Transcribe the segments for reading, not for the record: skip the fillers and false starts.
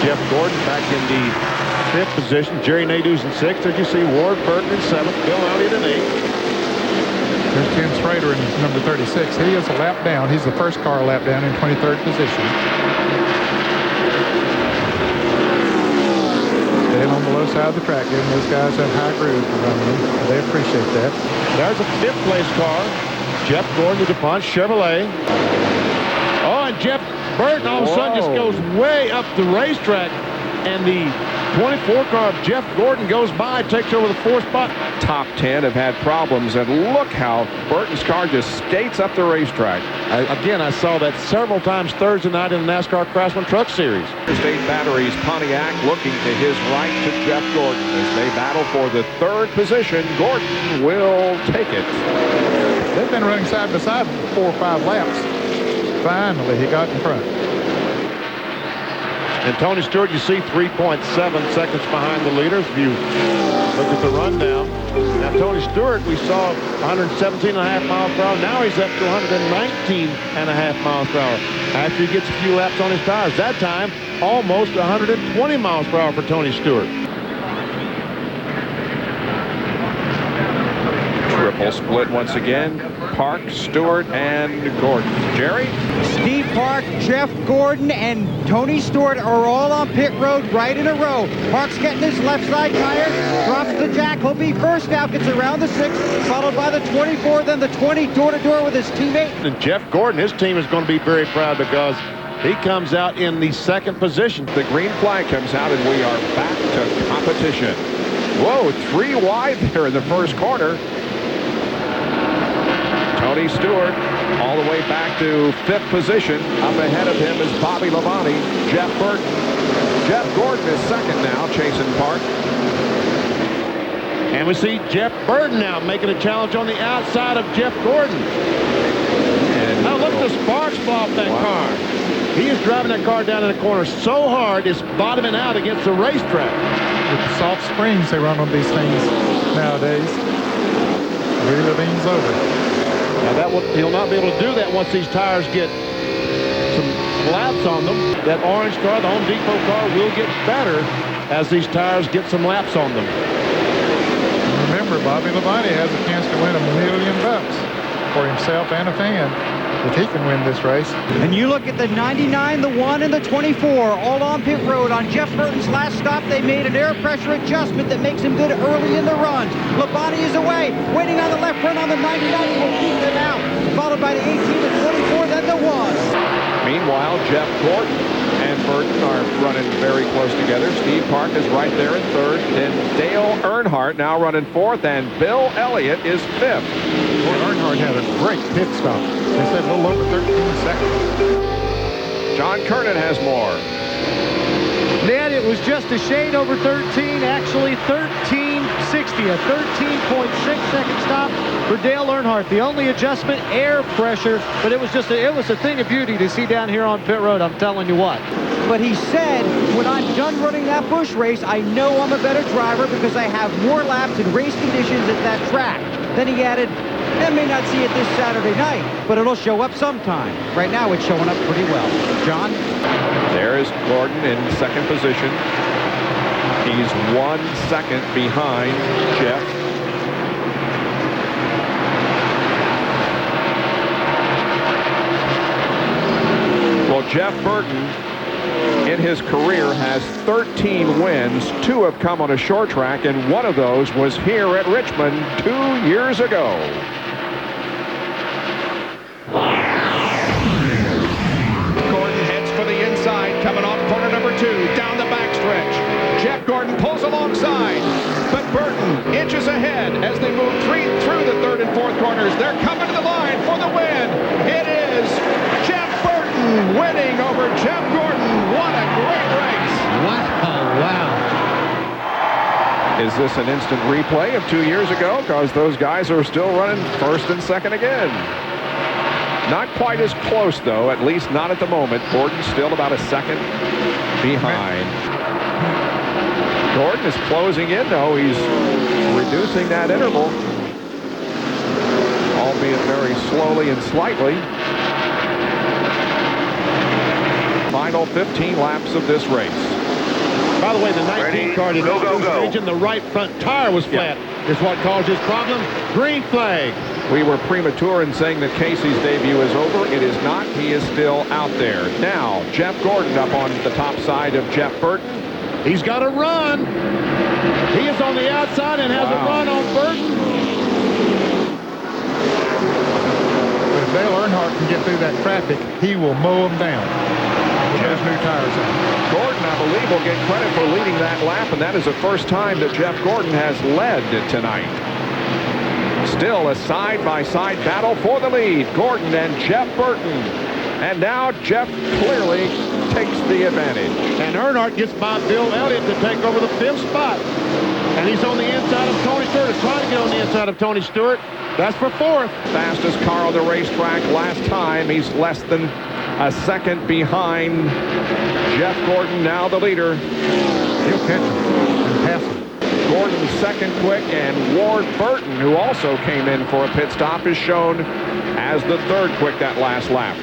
Jeff Gordon back in the 5th position. Jerry Nadeau's in 6th. As you see, Ward Burton in 7th. Bill Elliott in 8th. There's Ken Schrader in number 36. He is a lap down. He's the first car lap down in 23rd position. Staying on the low side of the track, giving those guys that high groove to run in. They appreciate that. There's a 5th place car. Jeff Gordon, the DuPont Chevrolet. Oh, and Jeff Burton all of a sudden just goes way up the racetrack. And the 24 car of Jeff Gordon goes by, takes over the 4th spot. Top 10 have had problems, and look how Burton's car just skates up the racetrack. Again, I saw that several times Thursday night in the NASCAR Craftsman Truck Series. State Battery's Pontiac looking to his right to Jeff Gordon as they battle for the 3rd position. Gordon will take it. They've been running side by side for 4 or 5 laps. Finally, he got in front. And Tony Stewart, you see 3.7 seconds behind the leaders. If you look at the rundown. Now, Tony Stewart, we saw 117.5 miles per hour. Now he's up to 119.5 miles per hour after he gets a few laps on his tires. That time, almost 120 miles per hour for Tony Stewart. Triple split once again. Park, Stewart, and Gordon. Jerry? Steve Park, Jeff Gordon, and Tony Stewart are all on pit road right in a row. Park's getting his left side tire, drops the jack. He'll be first now, gets around the 6, followed by the 24, then the 20, door-to-door with his teammate. And Jeff Gordon, his team is going to be very proud because he comes out in the 2nd position. The green flag comes out, and we are back to competition. Whoa, 3 wide there in the first corner. Tony Stewart all the way back to 5th position. Up ahead of him is Bobby Labonte. Jeff Burton. Jeff Gordon is 2nd now, chasing Park. And we see Jeff Burton now making a challenge on the outside of Jeff Gordon. And now look at the sparks fly off that car. He is driving that car down in the corner so hard it's bottoming out against the racetrack. With the soft springs they run on these things nowadays. Really the beans over. Now he'll not be able to do that once these tires get some laps on them. That orange car, the Home Depot car, will get better as these tires get some laps on them. Remember, Bobby Labonte has a chance to win $1 million for himself and a fan if he can win this race. And you look at the 99, the 1, and the 24, all on pit road. On Jeff Burton's last stop, they made an air pressure adjustment that makes him good early in the runs. Labonte is away, waiting on the left front on the 99, will keep them out. Followed by the 18, the 24, then the 1. Meanwhile, Jeff Gordon and Burton are running very close together. Steve Park is right there in 3rd. Then Dale Earnhardt now running 4th, and Bill Elliott is 5th. Well, Earnhardt had a great pit stop. They said a little over 13 seconds. John Kernan has more. Ned, it was just a shade over 13, actually 13.60, a 13.6 second stop for Dale Earnhardt. The only adjustment, air pressure, but it was a thing of beauty to see down here on pit road, I'm telling you what. But he said, when I'm done running that Busch race, I know I'm a better driver because I have more laps in race conditions at that track. Then he added, I may not see it this Saturday night, but it'll show up sometime. Right now, it's showing up pretty well. John? There is Gordon in 2nd position. He's 1 second behind Jeff. Well, Jeff Burton, in his career, has 13 wins. 2 have come on a short track, and 1 of those was here at Richmond 2 years ago. Coming off corner number 2, down the backstretch. Jeff Gordon pulls alongside, but Burton inches ahead as they move through the 3rd and 4th corners. They're coming to the line for the win. It is Jeff Burton winning over Jeff Gordon. What a great race. Wow. Is this an instant replay of 2 years ago? Because those guys are still running 1st and 2nd again. Not quite as close, though, at least not at the moment. Gordon's still about a 2nd behind. Gordon is closing in, though. He's reducing that interval, albeit very slowly and slightly. Final 15 laps of this race. By the way, the 19 car did not lose region. The right front tire was flat. Is what caused this problem. Green flag. We were premature in saying that Casey's debut is over. It is not. He is still out there. Now, Jeff Gordon up on the top side of Jeff Burton. He's got a run. He is on the outside and has a run on Burton. But if Dale Earnhardt can get through that traffic, he will mow them down with those new tires on. Gordon, I believe, will get credit for leading that lap, and that is the first time that Jeff Gordon has led tonight. Still a side-by-side battle for the lead. Gordon and Jeff Burton. And now Jeff clearly takes the advantage. And Earnhardt gets by Bill Elliott to take over the 5th spot. And he's on the inside of Tony Stewart. Trying to get on the inside of Tony Stewart. That's for 4th. Fastest car on the racetrack last time. He's less than a second behind Jeff Gordon, now the leader. He'll catch him and pass him. Gordon second quick, and Ward Burton, who also came in for a pit stop, is shown as the 3rd quick that last lap.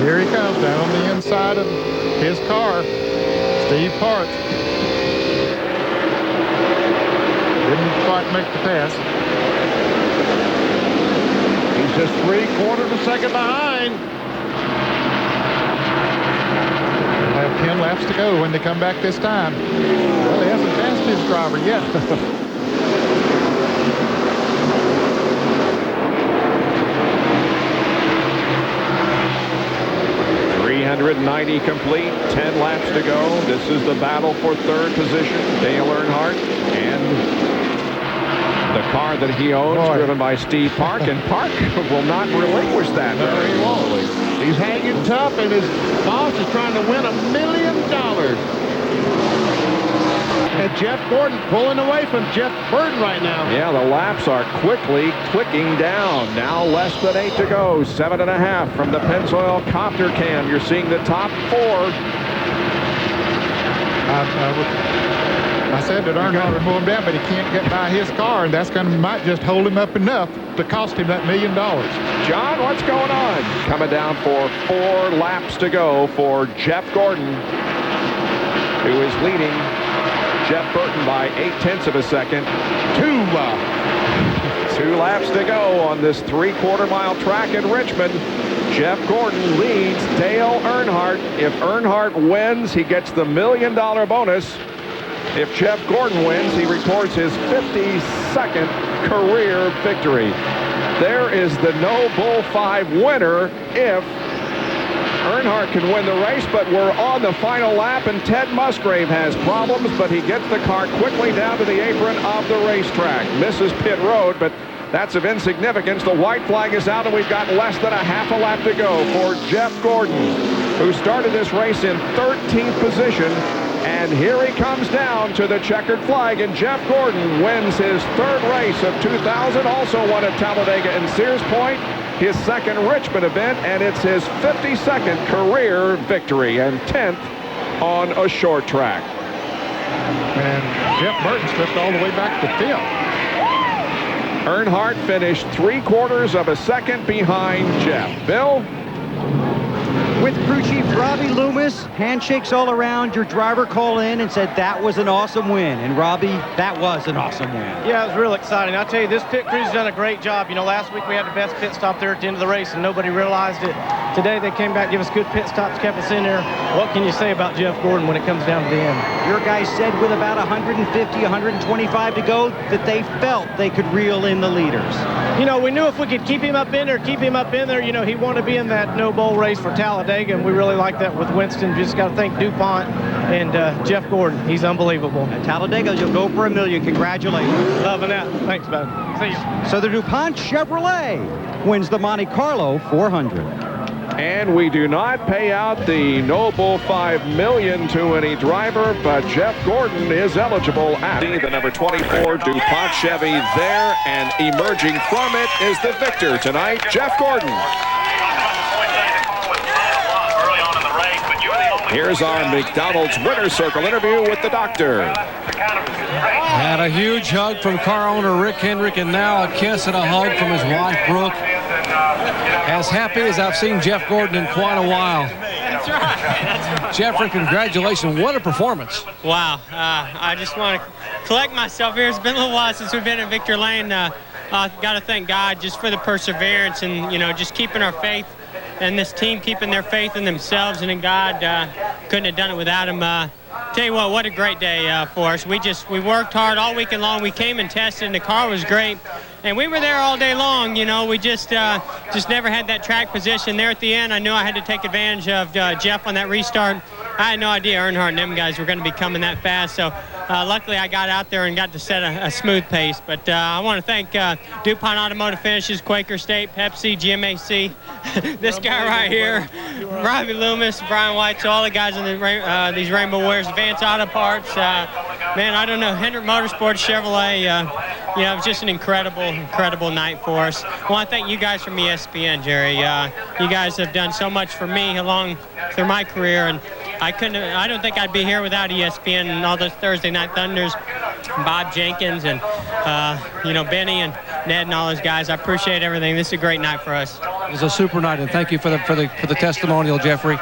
Here he comes down on the inside of his car. Steve Parks. Didn't quite make the pass. He's just 3/4 of a second behind. They'll have 10 laps to go when they come back this time. Well, he hasn't passed his driver yet. 390 complete, 10 laps to go. This is the battle for 3rd position. Dale Earnhardt and the car that he owns, driven by Steve Park, and Park will not relinquish that. No, he won't. He's hanging tough, and his boss is trying to win $1 million. And Jeff Gordon pulling away from Jeff Burton right now. Yeah, the laps are quickly clicking down. Now less than 8 to go. 7.5 from the Pennzoil copter cam. You're seeing the top 4. I said that Earnhardt would mow him down, but he can't get by his car, and that's might just hold him up enough to cost him that $1 million. John, what's going on? Coming down for 4 laps to go for Jeff Gordon, who is leading Jeff Burton by 0.8 of a second. 2 laps to go on this 3/4 mile track in Richmond. Jeff Gordon leads Dale Earnhardt. If Earnhardt wins, he gets the $1 million bonus. If Jeff Gordon wins, he records his 52nd career victory. There is the No Bull 5 winner if Earnhardt can win the race, but we're on the final lap, and Ted Musgrave has problems, but he gets the car quickly down to the apron of the racetrack. Misses pit road, but that's of insignificance. The white flag is out, and we've got less than a half a lap to go for Jeff Gordon, who started this race in 13th position. And here he comes down to the checkered flag, and Jeff Gordon wins his 3rd race of 2000, also won at Talladega and Sears Point, his 2nd Richmond event, and it's his 52nd career victory and 10th on a short track. And Jeff Burton slipped all the way back to 5th. Earnhardt finished 3/4 of a second behind Jeff. Bill? With crew chief Robbie Loomis, handshakes all around. Your driver called in and said that was an awesome win. And Robbie, that was an awesome win. Yeah, it was real exciting. I'll tell you, this pit crew's done a great job. You know, last week we had the best pit stop there at the end of the race, and nobody realized it. Today they came back, give us good pit stops, kept us in there. What can you say about Jeff Gordon when it comes down to the end? Your guys said with about 150, 125 to go that they felt they could reel in the leaders. You know, we knew if we could keep him up in there, you know, he wanted to be in that no bowl race for Talladega, and we really like that with Winston. Just got to thank DuPont and Jeff Gordon. He's unbelievable. At Talladega, you'll go for $1 million. Congratulations. Loving that. Thanks, bud. See you. So the DuPont Chevrolet wins the Monte Carlo 400. And we do not pay out the No Bull 5 million to any driver, but Jeff Gordon is eligible at the number 24 DuPont Chevy there, and emerging from it is the victor tonight, Jeff Gordon. Here's our McDonald's Winner's Circle interview with the doctor. Had a huge hug from car owner Rick Hendrick, and now a kiss and a hug from his wife Brooke. As happy as I've seen Jeff Gordon in quite a while. That's right. That's right. Jeffrey, congratulations. What a performance. Wow. I just want to collect myself here. It's been a little while since we've been in Victory Lane. Got to thank God just for the perseverance and, you know, just keeping our faith, and this team keeping their faith in themselves and in God. Couldn't have done it without him. Tell you what a great day for us. We worked hard all weekend long. We came and tested, and the car was great. And we were there all day long, you know. We just never had that track position there at the end. I knew I had to take advantage of Jeff on that restart. I had no idea Earnhardt and them guys were going to be coming that fast. So luckily I got out there and got to set a smooth pace. But I want to thank DuPont Automotive Finishes, Quaker State, Pepsi, GMAC, this guy right here, Robbie Loomis, Brian White, so all the guys in these Rainbow Warriors, Advanced Auto Parts. Man, I don't know, Hendrick Motorsports, Chevrolet, you know, it was just an incredible night for us. I want to thank you guys from ESPN, Jerry. You guys have done so much for me along through my career, and I don't think I'd be here without ESPN and all those Thursday Night Thunders, Bob Jenkins and you know, Benny and Ned and all those guys. I appreciate everything. This is a great night for us. It was a super night, and thank you for the testimonial, Jeffrey.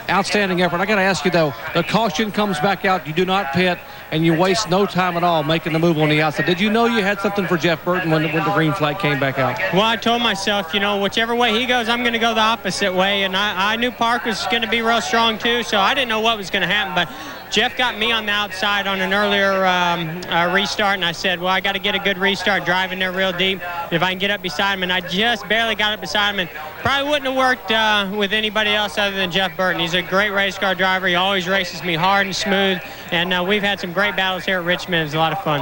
Outstanding effort. I got to ask you though, the caution comes back out. You do not pit, and you waste no time at all making the move on the outside. Did you know you had something for Jeff Burton when the green flag came back out? Well, I told myself, you know, whichever way he goes, I'm going to go the opposite way, and I knew Park was going to be real strong too, so I didn't know what was going to happen, but Jeff got me on the outside on an earlier restart, and I said, well, I got to get a good restart driving there real deep if I can get up beside him, and I just barely got up beside him, and probably wouldn't have worked with anybody else other than Jeff Burton. He's a great race car driver. He always races me hard and smooth, and we've had some great battles here at Richmond. It was a lot of fun.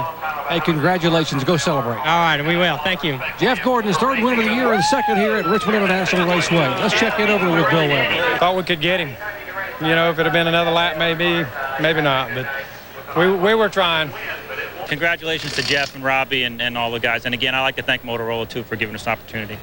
Hey, congratulations. Go celebrate. All right, we will. Thank you. Jeff Gordon's third win of the year and second here at Richmond International Raceway. Let's check it over with Bill Webb. Thought we could get him. You know, if it had been another lap, maybe not, but we were trying. Congratulations to Jeff and Robbie and all the guys. And again, I'd like to thank Motorola, too, for giving us an opportunity.